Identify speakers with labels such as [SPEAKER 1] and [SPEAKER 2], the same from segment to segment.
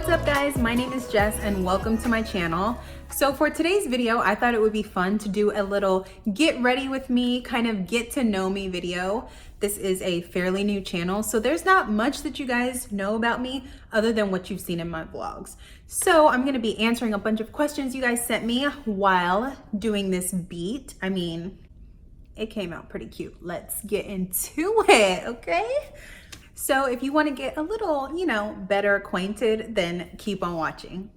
[SPEAKER 1] What's up guys, my name is Jess and welcome to my channel. So for today's video, I thought it would be fun to do a little get ready with me, kind of get to know me video. This is a fairly new channel, so there's not much that you guys know about me other than what you've seen in my vlogs. So I'm gonna be answering a bunch of questions you guys sent me while doing this beat. I mean, it came out pretty cute. Let's get into it, okay? So if you want to get a little, better acquainted, then keep on watching.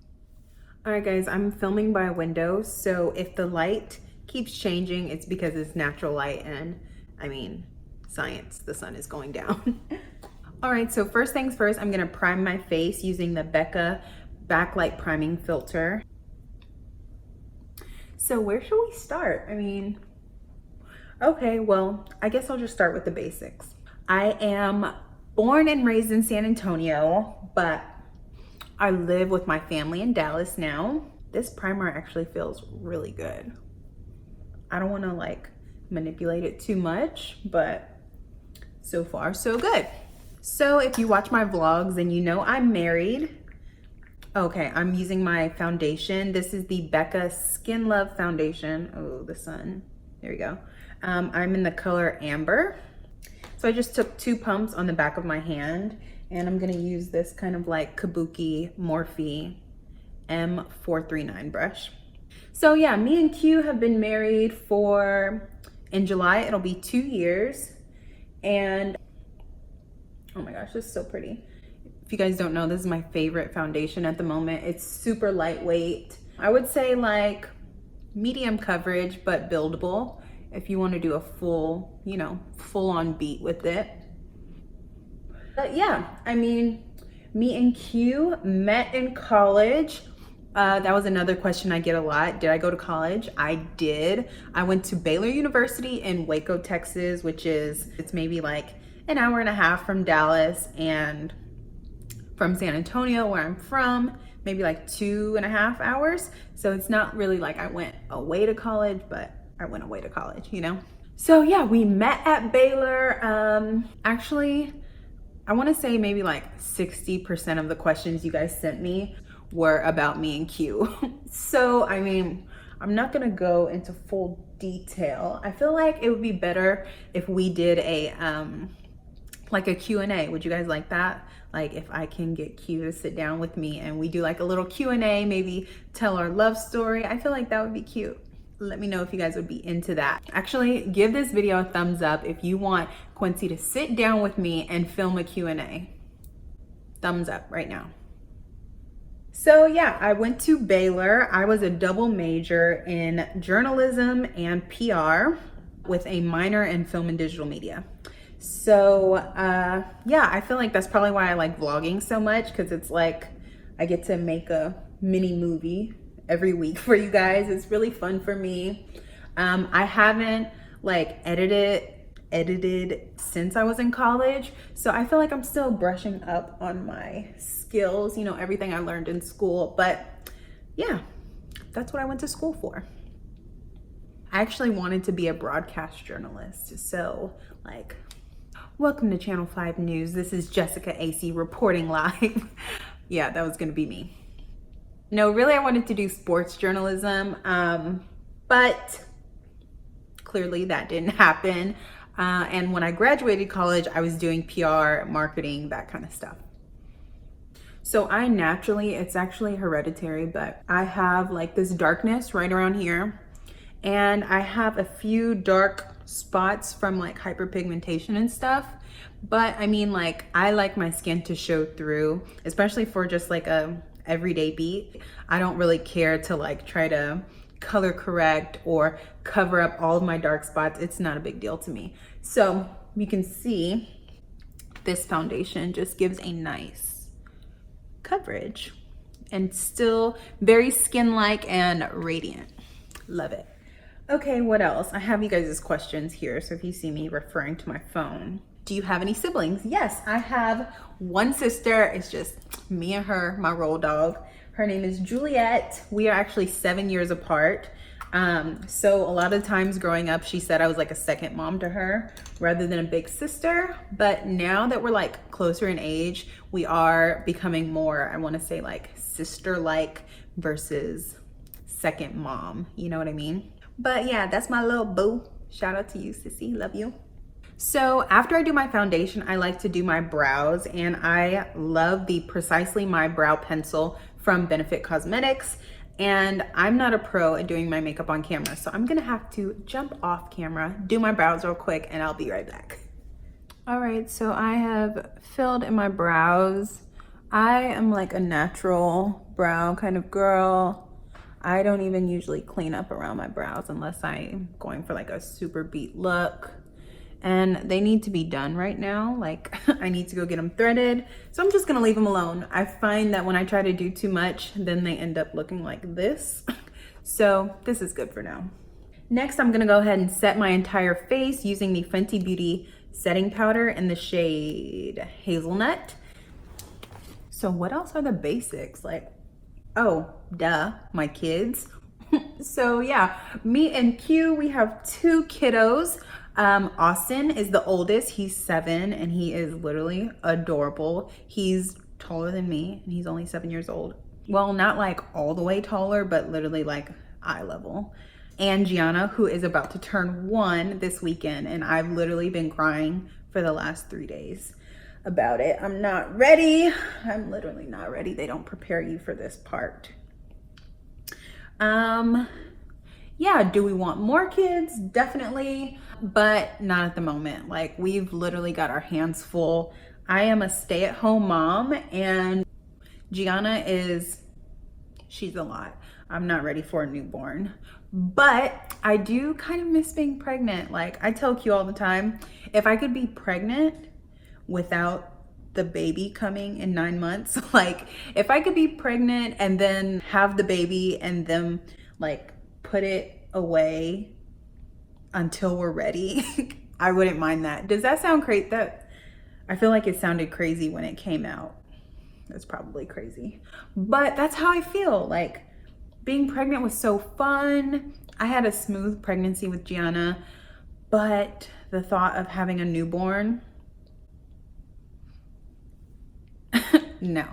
[SPEAKER 1] All right, guys, I'm filming by a window. So if the light keeps changing, it's because it's natural light and I mean, science, the sun is going down. All right, so first things first, I'm gonna prime my face using the Becca backlight priming filter. So where should we start? I mean, okay, well, I guess I'll just start with the basics. I am born and raised in San Antonio, but I live with my family in Dallas now. This primer actually feels really good. I don't want to manipulate it too much, but so far so good. So if you watch my vlogs, then you know I'm married. Okay, I'm using my foundation. This is the Becca Skin Love foundation. Oh, the sun. There we go. I'm in the color Amber. So I just took 2 pumps on the back of my hand and I'm gonna use this kind of like Kabuki Morphe M439 brush. So yeah, me and Q have been married in July, it'll be 2 years. And oh my gosh, this is so pretty. If you guys don't know, this is my favorite foundation at the moment. It's super lightweight. I would say like medium coverage, but buildable. If you want to do a full, full on beat with it. But yeah, I mean, me and Q met in college. That was another question I get a lot. Did I go to college? I did. I went to Baylor University in Waco, Texas, it's maybe like an hour and a half from Dallas, and from San Antonio, where I'm from, maybe like 2.5 hours. So it's not really like I went away to college, but I went away to college, So yeah, we met at Baylor. Actually, I want to say maybe like 60% of the questions you guys sent me were about me and Q. So, I mean, I'm not going to go into full detail. I feel like it would be better if we did a Q&A. Would you guys like that? Like if I can get Q to sit down with me and we do like a little Q&A, maybe tell our love story. I feel like that would be cute. Let me know if you guys would be into that. Actually, give this video a thumbs up if you want Quincy to sit down with me and film a Q&A. Thumbs up right now. So yeah, I went to Baylor. I was a double major in journalism and PR with a minor in film and digital media. So yeah, I feel like that's probably why I like vlogging so much, because it's like I get to make a mini movie every week for you guys. It's really fun for me. I haven't edited since I was in college, so I feel like I'm still brushing up on my skills, everything I learned in school. But yeah, that's what I went to school for. I actually wanted to be a broadcast journalist, so welcome to Channel 5 News. This is Jessica AC reporting live. Yeah, that was gonna be me. No, really, I wanted to do sports journalism, but clearly that didn't happen. And when I graduated college, I was doing PR, marketing, that kind of stuff. So I naturally, it's actually hereditary, but I have like this darkness right around here. And I have a few dark spots from like hyperpigmentation and stuff. But I mean, I like my skin to show through, especially for just like a everyday beat. I don't really care to try to color correct or cover up all of my dark spots. It's not a big deal to me. So you can see this foundation just gives a nice coverage and still very skin-like and radiant. Love it. Okay, what else? I have you guys' questions here. So if you see me referring to my phone, do you have any siblings? Yes, I have one sister. It's just me and her, my roll dog. Her name is Juliet. We are actually 7 years apart. So a lot of times growing up, she said I was like a second mom to her rather than a big sister. But now that we're like closer in age, we are becoming more, I want to say like sister-like versus second mom. You know what I mean? But yeah, that's my little boo. Shout out to you, sissy. Love you. So after I do my foundation, I like to do my brows, and I love the Precisely My Brow Pencil from Benefit Cosmetics. And I'm not a pro at doing my makeup on camera, so I'm gonna have to jump off camera, do my brows real quick, and I'll be right back. All right, so I have filled in my brows. I am like a natural brow kind of girl. I don't even usually clean up around my brows unless I'm going for like a super beat look. And they need to be done right now. Like I need to go get them threaded. So I'm just gonna leave them alone. I find that when I try to do too much, then they end up looking like this. So this is good for now. Next, I'm gonna go ahead and set my entire face using the Fenty Beauty setting powder in the shade Hazelnut. So what else are the basics? Like, oh, duh, my kids. So yeah, me and Q, we have 2 kiddos. Austin is the oldest. He's 7 and he is literally adorable. He's taller than me and he's only 7 years old. Well, not like all the way taller, but literally like eye level. And Gianna, who is about to turn 1 this weekend, and I've literally been crying for the last 3 days about it. I'm not ready. I'm literally not ready. They don't prepare you for this part. Yeah, do we want more kids? Definitely, but not at the moment. Like we've literally got our hands full. I am a stay-at-home mom and Gianna she's a lot. I'm not ready for a newborn, but I do kind of miss being pregnant. Like I tell Q all the time, if I could be pregnant without the baby coming in 9 months, like if I could be pregnant and then have the baby and then like put it away until we're ready, I wouldn't mind that. Does that sound crazy? I feel like it sounded crazy when it came out. It's probably crazy, but that's how I feel. Like being pregnant was so fun. I had a smooth pregnancy with Gianna, but the thought of having a newborn, no.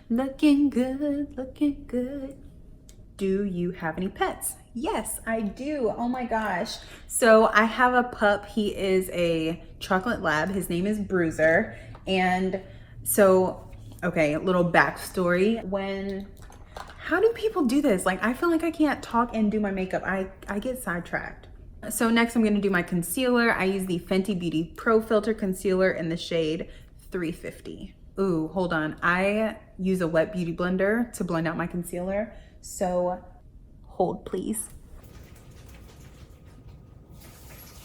[SPEAKER 1] Looking good, looking good. Do you have any pets? Yes, I do. Oh my gosh. So I have a pup. He is a chocolate lab. His name is Bruiser. And so, okay, a little backstory. How do people do this? Like, I feel like I can't talk and do my makeup. I get sidetracked. So next I'm gonna do my concealer. I use the Fenty Beauty Pro Filter Concealer in the shade 350. Ooh, hold on. I use a wet beauty blender to blend out my concealer. So hold please.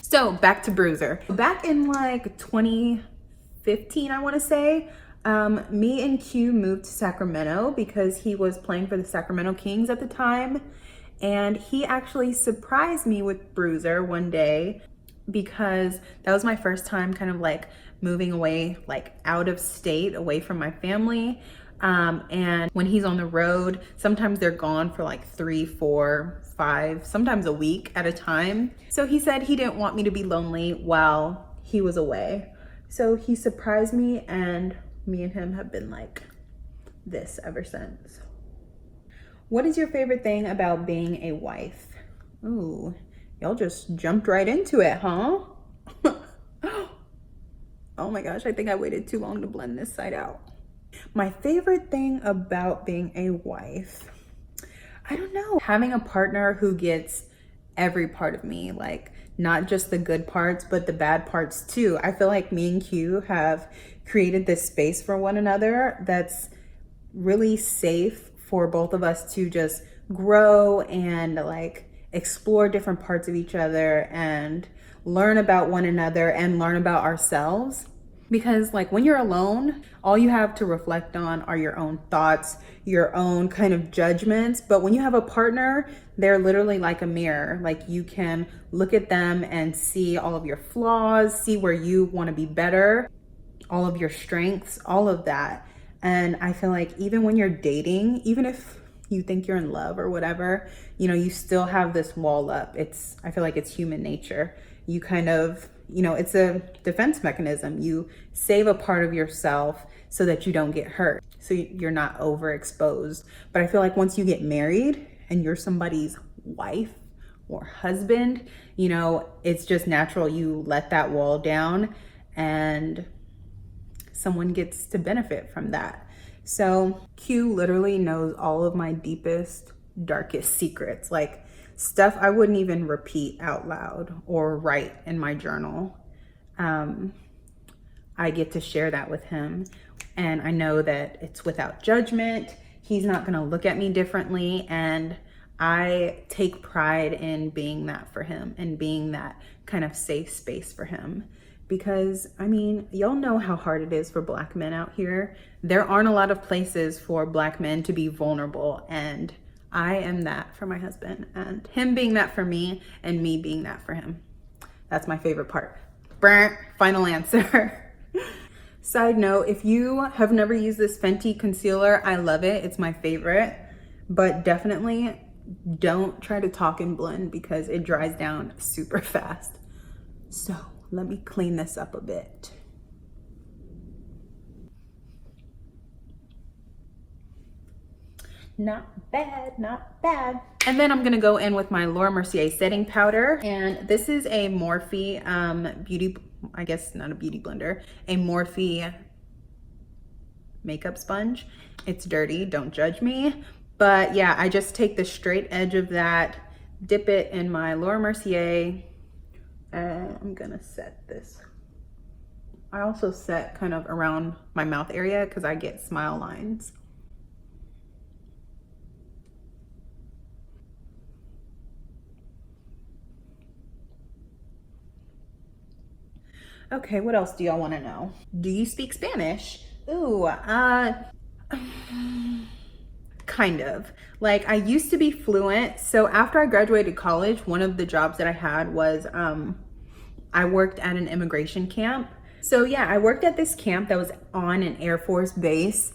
[SPEAKER 1] So back to Bruiser. Back in like 2015, I want to say, me and Q moved to Sacramento because he was playing for the Sacramento Kings at the time. And he actually surprised me with Bruiser one day because that was my first time kind of like moving away, like out of state, away from my family. And when he's on the road, sometimes they're gone for like 3, 4, 5, sometimes a week at a time. So he said he didn't want me to be lonely while he was away. So he surprised me, and me and him have been like this ever since. What is your favorite thing about being a wife? Ooh, y'all just jumped right into it, huh? Oh my gosh, I think I waited too long to blend this side out. My favorite thing about being a wife, I don't know, having a partner who gets every part of me, like not just the good parts, but the bad parts too. I feel like me and Q have created this space for one another that's really safe for both of us to just grow and like explore different parts of each other and learn about one another and learn about ourselves. Because like when you're alone, all you have to reflect on are your own thoughts, your own kind of judgments. But when you have a partner, they're literally like a mirror. Like you can look at them and see all of your flaws, see where you want to be better, all of your strengths, all of that. And I feel like even when you're dating, even if you think you're in love or whatever, you know, you still have this wall up. I feel like it's human nature. You kind of, you know, it's a defense mechanism. You save a part of yourself so that you don't get hurt, so you're not overexposed. But I feel like once you get married and you're somebody's wife or husband, you know, it's just natural. You let that wall down and someone gets to benefit from that. So Q literally knows all of my deepest, darkest secrets, like stuff I wouldn't even repeat out loud or write in my journal. I get to share that with him, and I know that it's without judgment. He's not gonna look at me differently, and I take pride in being that for him and being that kind of safe space for him. Because I mean, y'all know how hard it is for Black men out here. There aren't a lot of places for Black men to be vulnerable, and I am that for my husband, and him being that for me, and me being that for him. That's my favorite part. Brr, final answer. Side note, if you have never used this Fenty concealer, I love it. It's my favorite, but definitely don't try to talk and blend because it dries down super fast. So let me clean this up a bit. Not bad, not bad. And then I'm gonna go in with my Laura Mercier setting powder. And this is a Morphe beauty, I guess not a beauty blender, a Morphe makeup sponge. It's dirty, don't judge me. But yeah, I just take the straight edge of that, dip it in my Laura Mercier. I'm gonna set this. I also set kind of around my mouth area because I get smile lines. Okay, what else do y'all want to know? Do you speak Spanish? Ooh, kind of. Like, I used to be fluent. So after I graduated college, one of the jobs that I had was I worked at an immigration camp. So yeah, I worked at this camp that was on an Air Force base,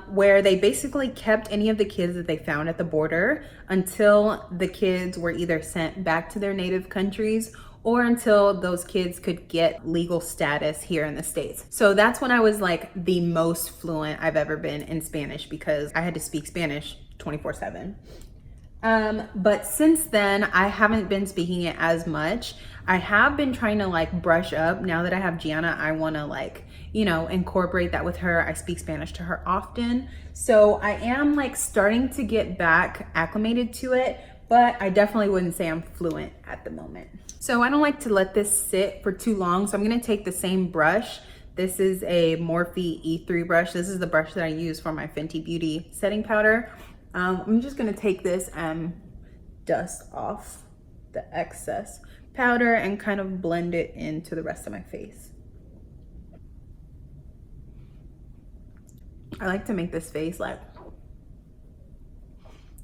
[SPEAKER 1] where they basically kept any of the kids that they found at the border until the kids were either sent back to their native countries or until those kids could get legal status here in the States. So that's when I was like the most fluent I've ever been in Spanish because I had to speak Spanish 24/7. But since then, I haven't been speaking it as much. I have been trying to like brush up. Now that I have Gianna, I want to like, you know, incorporate that with her. I speak Spanish to her often. So I am like starting to get back acclimated to it, but I definitely wouldn't say I'm fluent at the moment. So I don't like to let this sit for too long. So I'm gonna take the same brush. This is a Morphe E3 brush. This is the brush that I use for my Fenty Beauty setting powder. I'm just gonna take this and dust off the excess powder and kind of blend it into the rest of my face. I like to make this face like,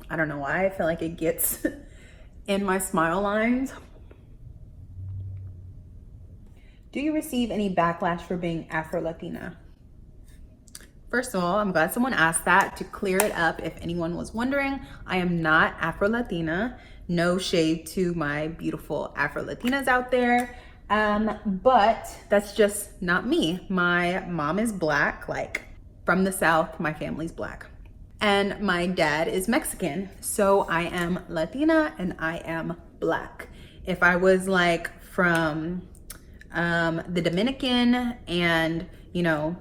[SPEAKER 1] I don't know why, I feel like it gets in my smile lines. Do you receive any backlash for being Afro-Latina? First of all, I'm glad someone asked that. To clear it up, if anyone was wondering, I am not Afro-Latina. No shade to my beautiful Afro-Latinas out there. But that's just not me. My mom is Black, like from the South, my family's Black. And my dad is Mexican. So I am Latina and I am Black. If I was like from the Dominican and you know,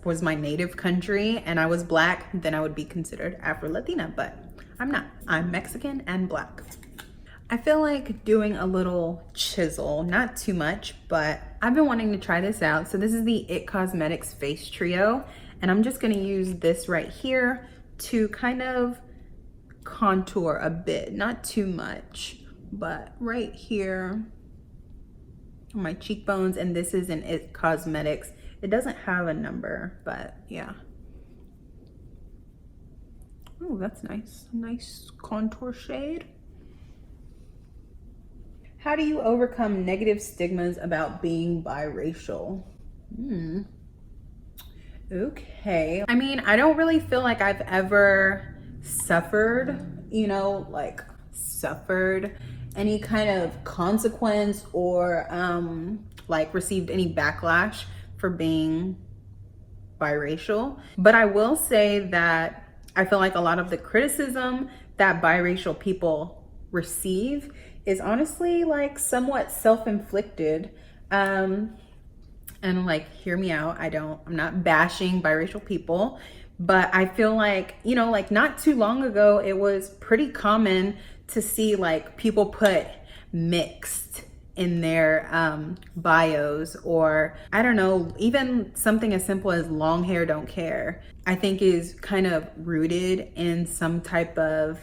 [SPEAKER 1] was my native country and I was Black, then I would be considered Afro-Latina, but I'm not. I'm Mexican and Black. I feel like doing a little chisel, not too much, but I've been wanting to try this out. So this is the IT Cosmetics Face Trio, and I'm just gonna use this right here to kind of contour a bit, not too much, but right here on my cheekbones. And this is an IT Cosmetics. It doesn't have a number, but yeah. Oh, that's nice. Nice contour shade. How do you overcome negative stigmas about being biracial? Okay. I mean, I don't really feel like I've ever suffered, you know, like suffered any kind of consequence or like received any backlash for being biracial. But I will say that I feel like a lot of the criticism that biracial people receive is honestly like somewhat self-inflicted. And like, hear me out, I'm not bashing biracial people, but I feel like, you know, like not too long ago, it was pretty common to see like people put mixed in their bios, or I don't know, even something as simple as long hair don't care, I think is kind of rooted in some type of,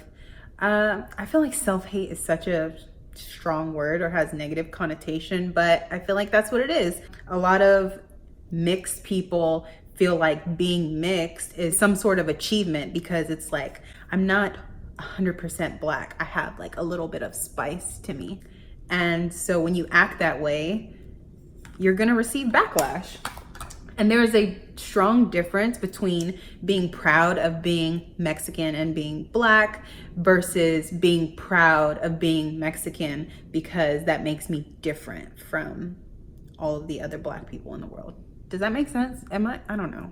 [SPEAKER 1] I feel like self-hate is such a strong word or has negative connotation, but I feel like that's what it is. A lot of mixed people feel like being mixed is some sort of achievement because it's like, I'm not 100% black. I have like a little bit of spice to me. And so when you act that way, you're gonna receive backlash. And there is a strong difference between being proud of being Mexican and being black versus being proud of being Mexican because that makes me different from all of the other black people in the world. Does that make sense? I don't know.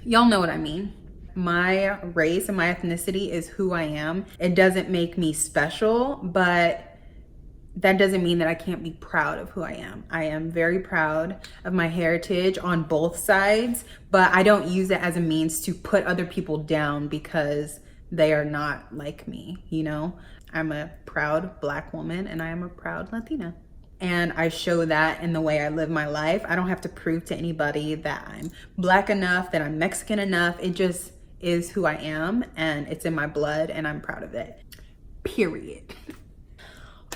[SPEAKER 1] Y'all know what I mean. My race and my ethnicity is who I am. It doesn't make me special, but that doesn't mean that I can't be proud of who I am. I am very proud of my heritage on both sides, but I don't use it as a means to put other people down because they are not like me, you know? I'm a proud black woman and I am a proud Latina. And I show that in the way I live my life. I don't have to prove to anybody that I'm black enough, that I'm Mexican enough. It just is who I am and it's in my blood and I'm proud of it, period.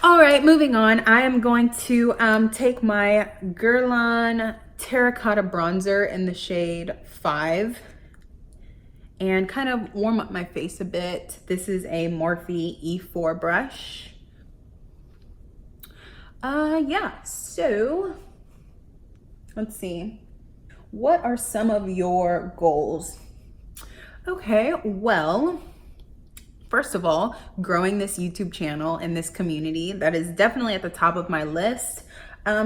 [SPEAKER 1] All right, moving on. I am going to take my GRWM terracotta bronzer in the shade 5 and kind of warm up my face a bit. This is a Morphe E4 brush. Yeah, so let's see. What are some of your goals? Okay, well, first of all, growing this YouTube channel and this community, that is definitely at the top of my list.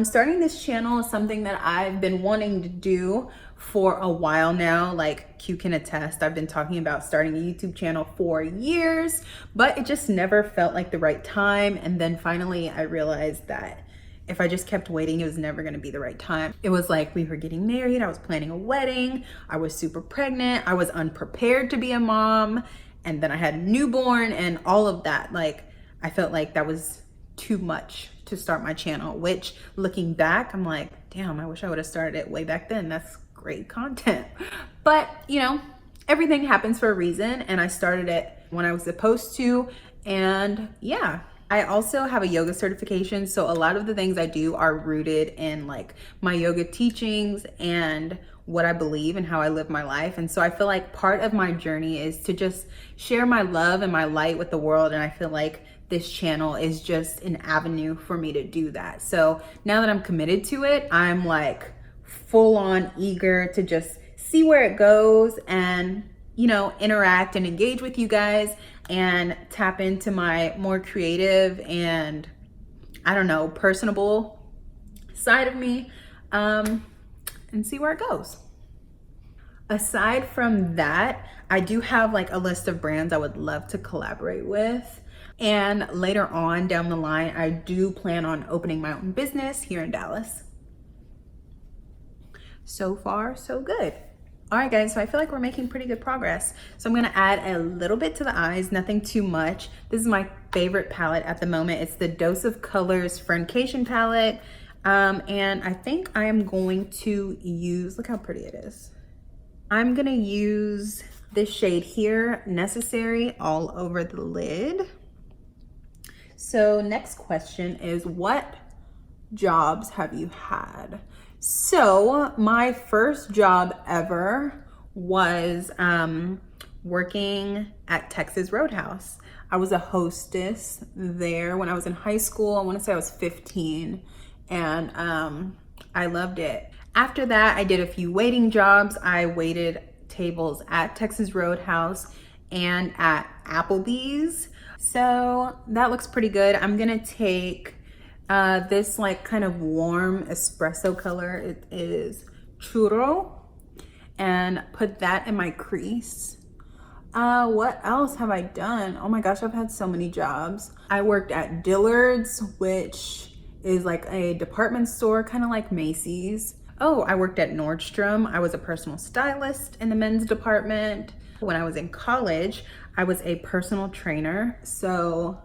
[SPEAKER 1] Starting this channel is something that I've been wanting to do for a while now. Like Q can attest, I've been talking about starting a YouTube channel for years, but it just never felt like the right time. And then finally I realized that if I just kept waiting, it was never gonna be the right time. It was like we were getting married, I was planning a wedding, I was super pregnant, I was unprepared to be a mom, and then I had a newborn and all of that. Like, I felt like that was too much to start my channel, which looking back, I'm like, damn, I wish I would have started it way back then. That's great content. But, you know, everything happens for a reason, and I started it when I was supposed to, and yeah. I also have a yoga certification, so a lot of the things I do are rooted in like my yoga teachings and what I believe and how I live my life. And so I feel like part of my journey is to just share my love and my light with the world, and I feel like this channel is just an avenue for me to do that. So now that I'm committed to it, I'm like full on eager to just see where it goes and, you know, interact and engage with you guys and tap into my more creative and, I don't know, personable side of me, and see where it goes. Aside from that, I do have like a list of brands I would love to collaborate with. And later on down the line, I do plan on opening my own business here in Dallas. So far, so good. All right, guys, so I feel like we're making pretty good progress. So I'm gonna add a little bit to the eyes, nothing too much. This is my favorite palette at the moment. It's the Dose of Colors Friendcation palette. And I think I am going to use, look how pretty it is. I'm gonna use this shade here, Necessary, all over the lid. So next question is, what jobs have you had? So my first job ever was working at Texas Roadhouse. I was a hostess there when I was in high school. I want to say I was 15, and I loved it. After that, I did a few waiting jobs. I waited tables at Texas Roadhouse and at Applebee's. So that looks pretty good. I'm gonna take this like kind of warm espresso color. It is churro, and put that in my crease. What else have I done? Oh my gosh, I've had so many jobs. I worked at Dillard's, which is like a department store, kind of like Macy's. Oh, I worked at Nordstrom. I was a personal stylist in the men's department. When I was in college, I was a personal trainer. So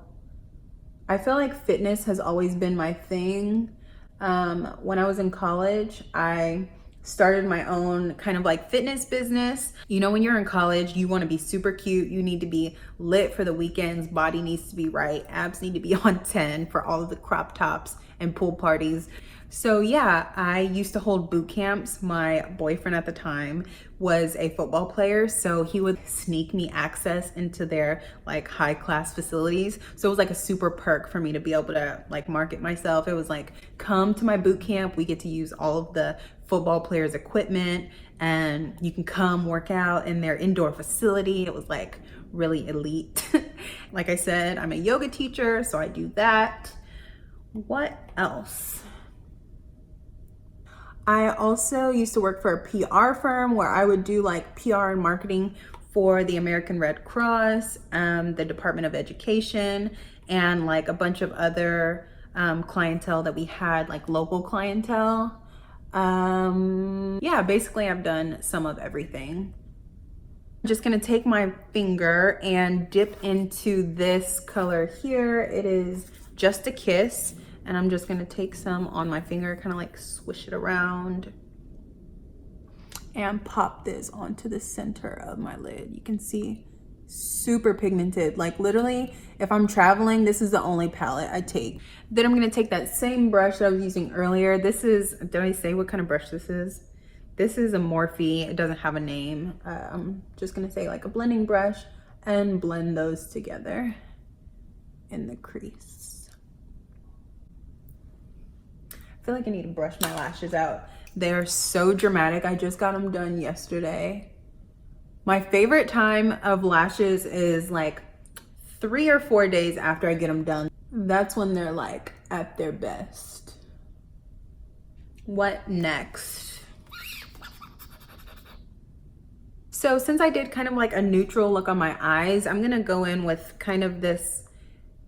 [SPEAKER 1] I feel like fitness has always been my thing. When I was in college, I started my own kind of like fitness business. You know, when you're in college, you want to be super cute. You need to be lit for the weekends. Body needs to be right. Abs need to be on 10 for all of the crop tops and pool parties. So yeah, I used to hold boot camps. My boyfriend at the time was a football player, so he would sneak me access into their like high class facilities. So it was like a super perk for me to be able to like market myself. It was like, come to my boot camp. We get to use all of the football players' equipment, and you can come work out in their indoor facility. It was like really elite. Like I said, I'm a yoga teacher, so I do that. What else? I also used to work for a PR firm where I would do like PR and marketing for the American Red Cross, the Department of Education, and like a bunch of other clientele that we had, like local clientele. Yeah, basically I've done some of everything. I'm just gonna take my finger and dip into this color here. It is Just a Kiss. And I'm just gonna take some on my finger, kind of like swish it around and pop this onto the center of my lid. You can see, super pigmented. Like literally, if I'm traveling, this is the only palette I take. Then I'm gonna take that same brush that I was using earlier. This is, did I say what kind of brush this is? This is a Morphe, it doesn't have a name. I'm just gonna say like a blending brush and blend those together in the crease. I feel like I need to brush my lashes out. They're so dramatic. I just got them done yesterday. My favorite time of lashes is like 3 or 4 days after I get them done. That's when they're like at their best. What next? So since I did kind of like a neutral look on my eyes, I'm gonna go in with kind of this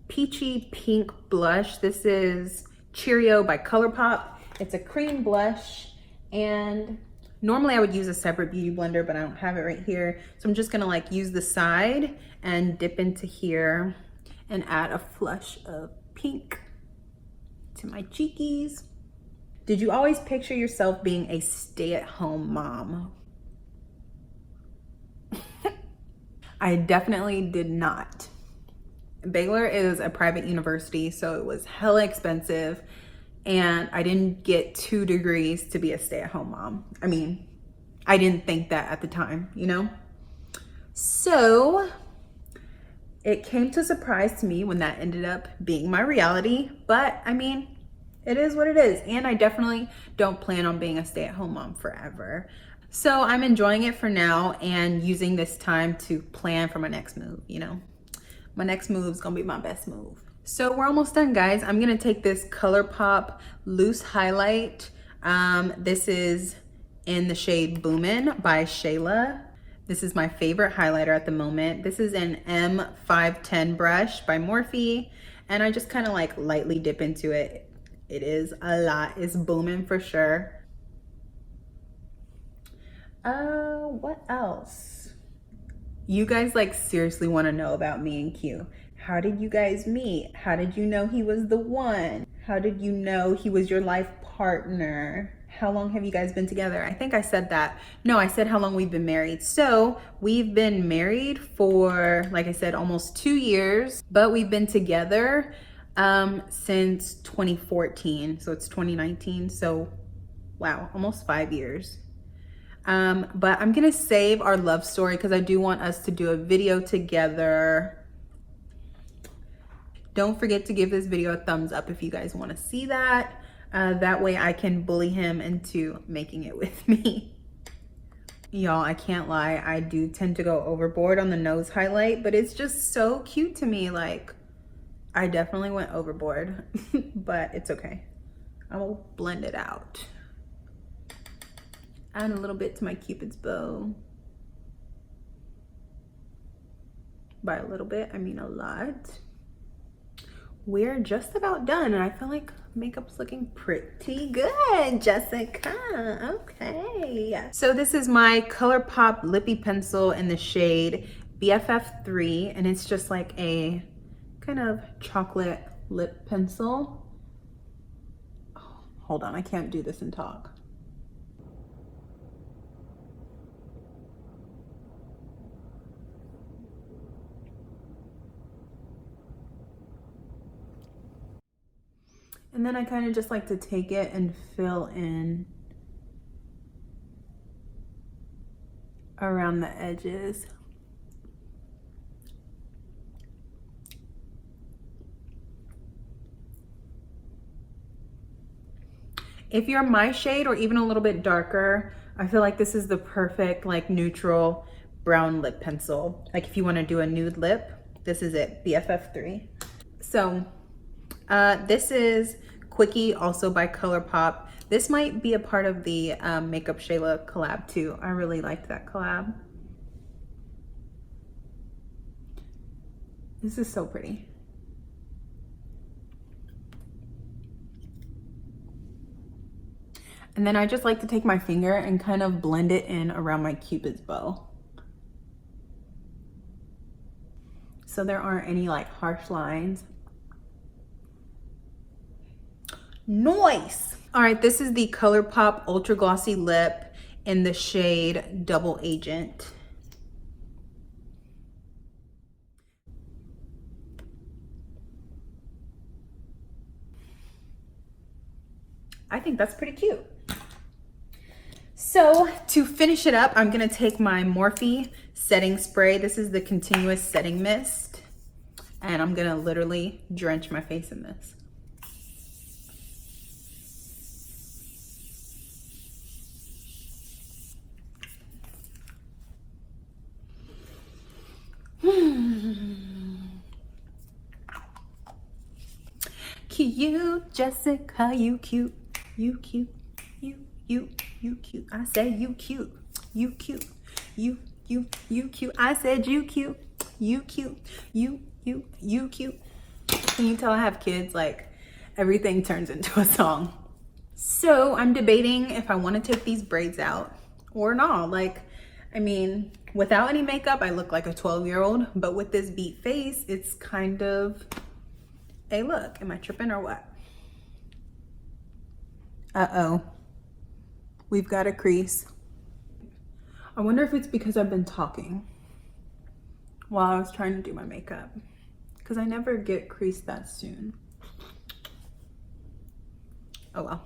[SPEAKER 1] peachy pink blush. This is Cheerio by ColourPop. It's a cream blush, and normally I would use a separate beauty blender, but I don't have it right here. So I'm just gonna like use the side and dip into here and add a flush of pink to my cheekies. Did you always picture yourself being a stay-at-home mom? I definitely did not. Baylor is a private university, so it was hella expensive, and I didn't get 2 degrees to be a stay-at-home mom. I mean, I didn't think that at the time, you know? So it came to surprise to me when that ended up being my reality, but I mean, it is what it is, and I definitely don't plan on being a stay-at-home mom forever. So I'm enjoying it for now and using this time to plan for my next move, you know? My next move is gonna be my best move. So we're almost done, guys. I'm gonna take this ColourPop loose highlight. This is in the shade Boomin' by Shayla. This is my favorite highlighter at the moment. This is an M510 brush by Morphe, and I just kind of like lightly dip into it. It is a lot. It's booming for sure. What else? You guys like seriously want to know about me and Q. How did you guys meet? How did you know he was the one? How did you know he was your life partner? How long have you guys been together? I think I said that. No, I said how long we've been married. So we've been married for, like I said, almost 2 years, but we've been together since 2014. So it's 2019. So wow, almost 5 years. But I'm gonna save our love story because I do want us to do a video together. Don't forget to give this video a thumbs up if you guys want to see that. That way I can bully him into making it with me. Y'all, I can't lie. I do tend to go overboard on the nose highlight, but it's just so cute to me. Like, I definitely went overboard, but it's okay. I will blend it out. Add a little bit to my Cupid's bow. By a little bit, I mean a lot. We're just about done, and I feel like makeup's looking pretty good, Jessica. Okay. So this is my ColourPop Lippy Pencil in the shade BFF3, and it's just like a kind of chocolate lip pencil. Oh, hold on, I can't do this and talk. And then I kind of just like to take it and fill in around the edges. If you're my shade or even a little bit darker, I feel like this is the perfect like neutral brown lip pencil. Like if you want to do a nude lip, this is it, BFF3. So this is Quickie, also by ColourPop. This might be a part of the Makeup Shayla collab too. I really liked that collab. This is so pretty. And then I just like to take my finger and kind of blend it in around my Cupid's bow. So there aren't any like harsh lines. Nice. All right, this is the ColourPop Ultra Glossy Lip in the shade Double Agent. I think that's pretty cute. So to finish it up, I'm gonna take my Morphe setting spray. This is the Continuous Setting Mist. And I'm gonna literally drench my face in this. Cute, Jessica, you cute, you cute, you cute. I said you cute, you cute, you cute. I said you cute, you cute, you cute. Can you tell I have kids? Like everything turns into a song. So I'm debating if I want to take these braids out or not. Like, I mean, without any makeup, I look like a 12-year-old, but with this beat face, it's kind of a look. Am I tripping or what? Uh-oh. We've got a crease. I wonder if it's because I've been talking while I was trying to do my makeup, because I never get creased that soon. Oh well.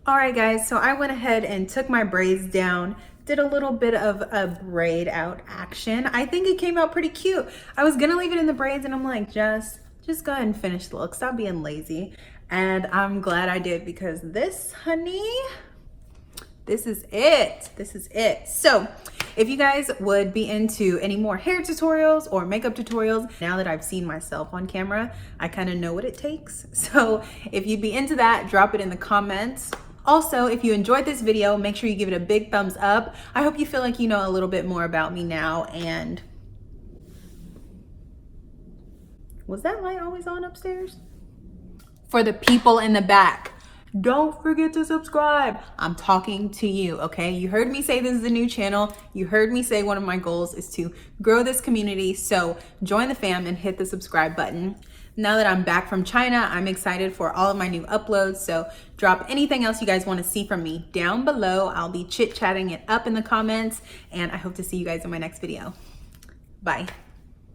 [SPEAKER 1] All right, guys, so I went ahead and took my braids down, did a little bit of a braid out action. I think it came out pretty cute. I was gonna leave it in the braids and I'm like, Jess, just go ahead and finish the look. Stop being lazy. And I'm glad I did, because this, honey, this is it. This is it. So if you guys would be into any more hair tutorials or makeup tutorials, now that I've seen myself on camera, I kind of know what it takes. So if you'd be into that, drop it in the comments. Also, if you enjoyed this video, make sure you give it a big thumbs up. I hope you feel like you know a little bit more about me now. And was that light always on upstairs? For the people in the back, don't forget to subscribe. I'm talking to you, okay? You heard me say this is a new channel. You heard me say one of my goals is to grow this community. So join the fam and hit the subscribe button. Now that I'm back from China, I'm excited for all of my new uploads. So drop anything else you guys want to see from me down below. I'll be chit-chatting it up in the comments, and I hope to see you guys in my next video. Bye.